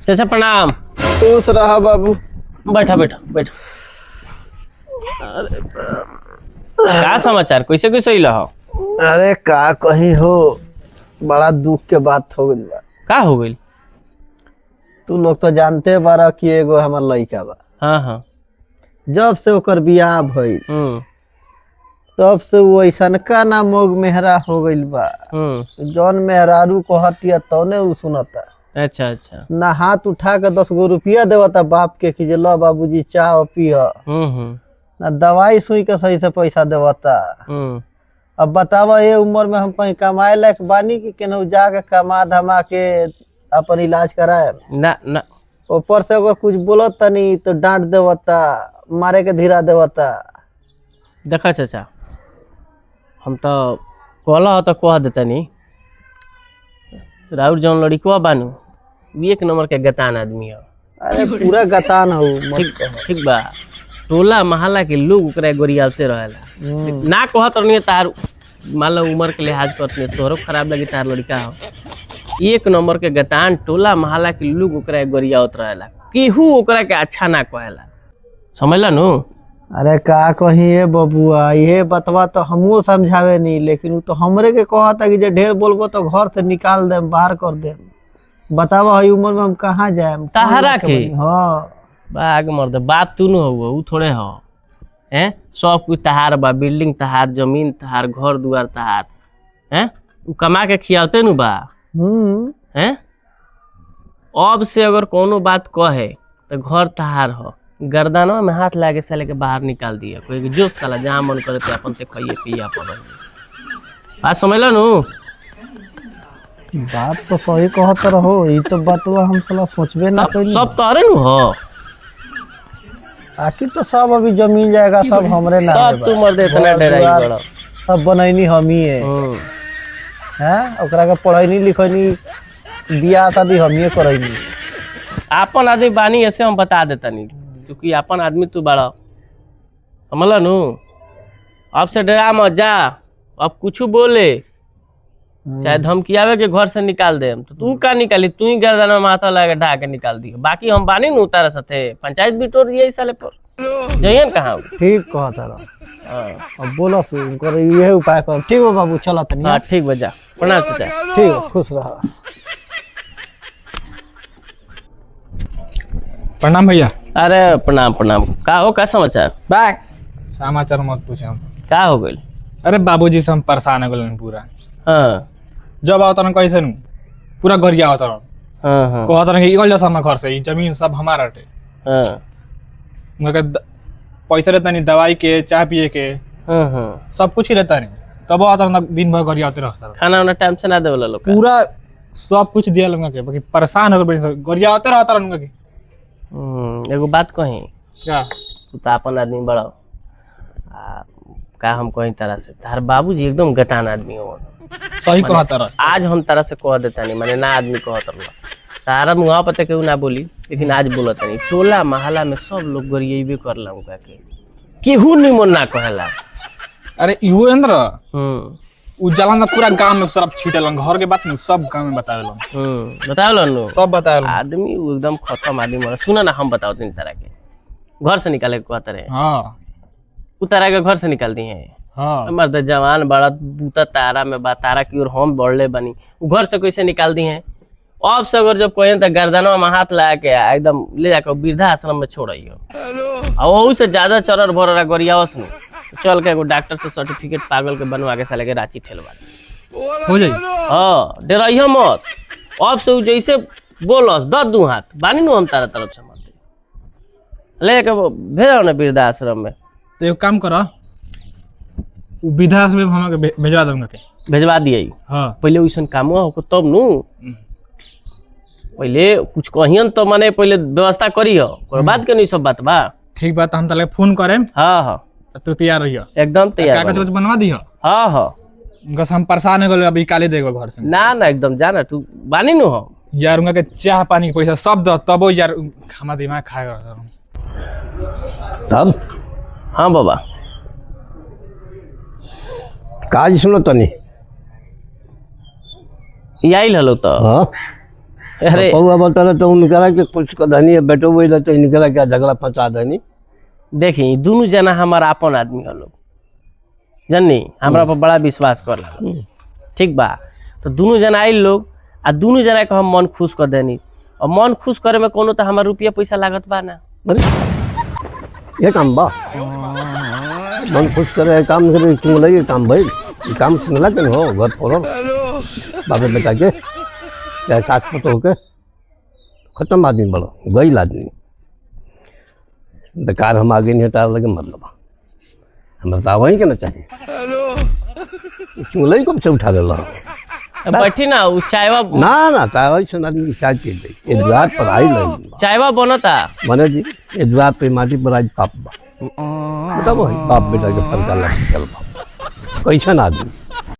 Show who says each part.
Speaker 1: चाचा प्रणाम।
Speaker 2: खुश रहा बाबू।
Speaker 1: बैठा बैठा बैठा। क्या समाचार, कैसे कैसे इला हो?
Speaker 2: अरे का कहीं हो, बड़ा दुख के बात हो गई बा।
Speaker 1: का हो गई?
Speaker 2: तू लोग तो जानते बारा कि एगो हमार लड़का बा।
Speaker 1: हाँ हाँ।
Speaker 2: जब से ओकर बियाह भइल तब से वो ऐसा का ना मोग मेहरा हो गइल बा। जौन मेहरारू कहतिया तौने उ सुनता।
Speaker 1: अच्छा अच्छा।
Speaker 2: ना हाथ उठा के 10 गो रुपया देवता बाप के कि जे लो बाबूजी चाह पिय, ना दवाई सुई के सही से पैसा देवता। अब बतावा ये उम्र में हम कहीं कमाए लायक बानी कि केनहू जाके कमा धमा के अपन इलाज कराए?
Speaker 1: ना ना।
Speaker 2: ऊपर से अगर कुछ बोलत तनी तो डांट देवता, मारे के धीरा देवता।
Speaker 1: देखा चाचा, हम तो कहला हो तो कह देतनी, राउर जौन लड़कवा बानू एक नंबर के गतान आदमी हो।
Speaker 2: अरे पूरा गतान हो।
Speaker 1: ठीक बा। टोला महल्ला के लोग ओकरा गोरियाते रहेला। ना कहत रहनी तार मान लो उम्र के लिहाज करत नहीं, तोहरो खराब लगी तार लड़का हो। एक नंबर के गतान, टोला महल्ला के लोग ओकरा गोरियात रहेला, केहू ओकरा के अच्छा ना कहेला। समझला नु?
Speaker 2: अरे का कही है बबुआ, ये बतवा तो हमको समझावे नहीं, लेकिन वो तो हमरे के कहता कि जे ढेर बोलबो तो घर से निकाल देम, बाहर कर देम। बतावा हई उम्र में हम कहाँ जाए?
Speaker 1: तहरा के
Speaker 2: हाँ
Speaker 1: बाग मर्द बात तू न हो, उ थोड़े हो हैं। सब कुछ तहार बा, बिल्डिंग तहार, जमीन तहार, घर दुआर तहार हैं। उ कमा के खियावते नु बा हैं। अब से अगर कोनो बात कहे तो घर तहार हो, गर्दनवा में हाथ लागे साले के बाहर निकाल दिया। कोई जो साला जहाँ मन करे ते अपन ते खाइए पिए अपन। बात समझला नु?
Speaker 2: बात तो सही कहत रहो, ये तो बातवा हम साला सोचबे ना कइली।
Speaker 1: सब तोरे नु हो।
Speaker 2: आखिर तो सब अभी जमीन जाएगा सब हमरे नाम
Speaker 1: तब तू मर्द इतना डराई बड़ा।
Speaker 2: सब बनैनी हमी है हैं। ओकरा के पढ़ैनी लिखैनी, बियाह शादी हमी करैनी।
Speaker 1: आपन आदमी बानी ऐसे हम बता देतनी, क्योंकि अपन आदमी तू बड़ा। समझला नु? अब से डरा मत जा। अब कुछ बोले चाहे धमकियावे के घर से निकाल दे तो तू का निकाली? तू ही गर्दन में माथा लगा ढा के निकाल दी। बाकी हम बानी नु तारा साथे पंचायत बिटोर दिए साले पर जइयन कहां।
Speaker 2: ठीक कहता रहो। अब बोला सु कर ये उपाय कर। ठीक हो बाबू, चला तनी।
Speaker 1: हां ठीक बजा। प्रणाम चाचा।
Speaker 2: ठीक हो, खुश रह।
Speaker 3: प्रणाम भैया।
Speaker 1: अरे प्रणाम प्रणाम। का हो, का समाचार?
Speaker 3: बाय समाचार मत पूछो।
Speaker 1: का हो गइल?
Speaker 3: अरे बाबूजी से हम परेशान हो गए पूरा।
Speaker 1: हां।
Speaker 3: जब आवत न कैसे नु पूरा गरिया आवत न।
Speaker 1: हां।
Speaker 3: कहत न कि इगल जा हम घर से, ई जमीन सब हमारा हटे।
Speaker 1: हां।
Speaker 3: उनका पैसा रहता नहीं, दवाई के, चाय पिए के।
Speaker 1: हां।
Speaker 3: सब कुछ ही रहता नहीं, तब आवत न दिन भर गरिया आते रहता।
Speaker 1: खाना वाना टाइम से ना देवला लोग
Speaker 3: पूरा सब कुछ दिया लोग के, बाकी परेशान हो गए गरिया आते रहता उनका के।
Speaker 1: एगो बात कही,
Speaker 3: क्या?
Speaker 1: तू तो अपन आदमी बड़ा का हम कहीं तरह से तार बाबूजी एकदम गतान आदमी हो।
Speaker 3: सही कहता रह।
Speaker 1: आज हम तरह से कह देता नहीं, माने ना आदमी कहत रहा तारा मुँह पता केहू ना बोली, लेकिन आज बोलता नहीं। टोला महला में सब लोग गरियेबे करला उनका के, केहू निमन ना कहेला।
Speaker 3: अरे इहो अंदर उ जलन पूरा गांव में सब छीटेलन, घर के बात में सब गांव में बतावेलन।
Speaker 1: बतावलन नु
Speaker 3: सब बतावेलन।
Speaker 1: आदमी एकदम खत्म आदमी मर। सुना ना, हम बताओ तीन तरह के घर से निकाले के कहते रहे।
Speaker 3: हां
Speaker 1: उतारा के घर से निकाल दी है।
Speaker 3: हाँ।
Speaker 1: मर्द जवान बड़ा बूता तारा में बा, तारा की ओर हम बढ़ले बनी, घर से कैसे निकाल दी है? अब से अगर जब कहें तो गर्दनवा में हाथ लगा के एकदम ले जाकर वृद्धा आश्रम में छोड़ियो। और वहू से ज्यादा चरर भर गरियावस नु, चल के एगो डॉक्टर से सर्टिफिकेट पागल के बनवा के साले के रांची ठेलवा
Speaker 3: हो जाई।
Speaker 1: हाँ डराइयो मत। अब से जैसे बोलस द दू हाथ बानी नु हम तारा तरफ से मत ले के भेजो ना वृद्धा आश्रम में।
Speaker 3: तो एक काम करो, विधा से हम भेजवा दूंगा के।
Speaker 1: भेजवा दिए।
Speaker 3: हाँ।
Speaker 1: पहले वैसन काम हो तब नु, पहले कुछ कहियन तो माने पहले व्यवस्था करी हो, ओकर बाद के नहीं सब बात बा।
Speaker 3: ठीक बात, हम तले फोन करेम।
Speaker 1: हाँ हाँ
Speaker 3: तू तैयार रहियो।
Speaker 1: एकदम तैयार।
Speaker 3: कागज कुछ बनवा दियो।
Speaker 1: हाँ हाँ।
Speaker 3: बस हम परेशान हो गए, अभी काले देगो घर से।
Speaker 1: ना ना एकदम जाना, तू बानी नु हो
Speaker 3: यार। उनका के चाह पानी के पैसा सब दो, तब यार हमारा दिमाग खाएगा
Speaker 2: तब।
Speaker 1: हाँ बाबा।
Speaker 2: काज सुनो तनी।
Speaker 1: आइल हलो तो।
Speaker 2: हाँ
Speaker 1: अरे
Speaker 4: कौआ बता तो उनकरा के कुछ कदनी है बेटो वही रहते इनकरा क्या झगड़ा फंसा देनी।
Speaker 1: देखी दोनों जना हमार अपन आदमी हो लोग जानी हमरा पर बड़ा विश्वास कर ठीक बा। तो दोनों जना आइल लोग आ दोनों जना के हम मन खुश कर देनी और मन खुश करे में कोनो तो हमार रुपया पैसा लागत बा ना।
Speaker 4: अरे ये काम बा मन खुश करे काम करे क्यों लगे काम भाई ये काम सुनला के हो घर पर बाबे बेटा के या सास पतो के खत्म आदमी बड़ो गई आदमी बेकार हम आगे नहीं हटा लगे मतलब हम तो वही के ना चाहिए क्यों लगी कब से उठा दिला
Speaker 1: बैठी ना उ चायवा
Speaker 4: ना चाय सुन आदमी चाय पी ले ये द्वार पर आई लगी
Speaker 1: चायवा बनता
Speaker 4: मने जी ये द्वार पे माटी पर आज पाप बा बताओ बाप बेटा के फरका लग चल कैसन आदमी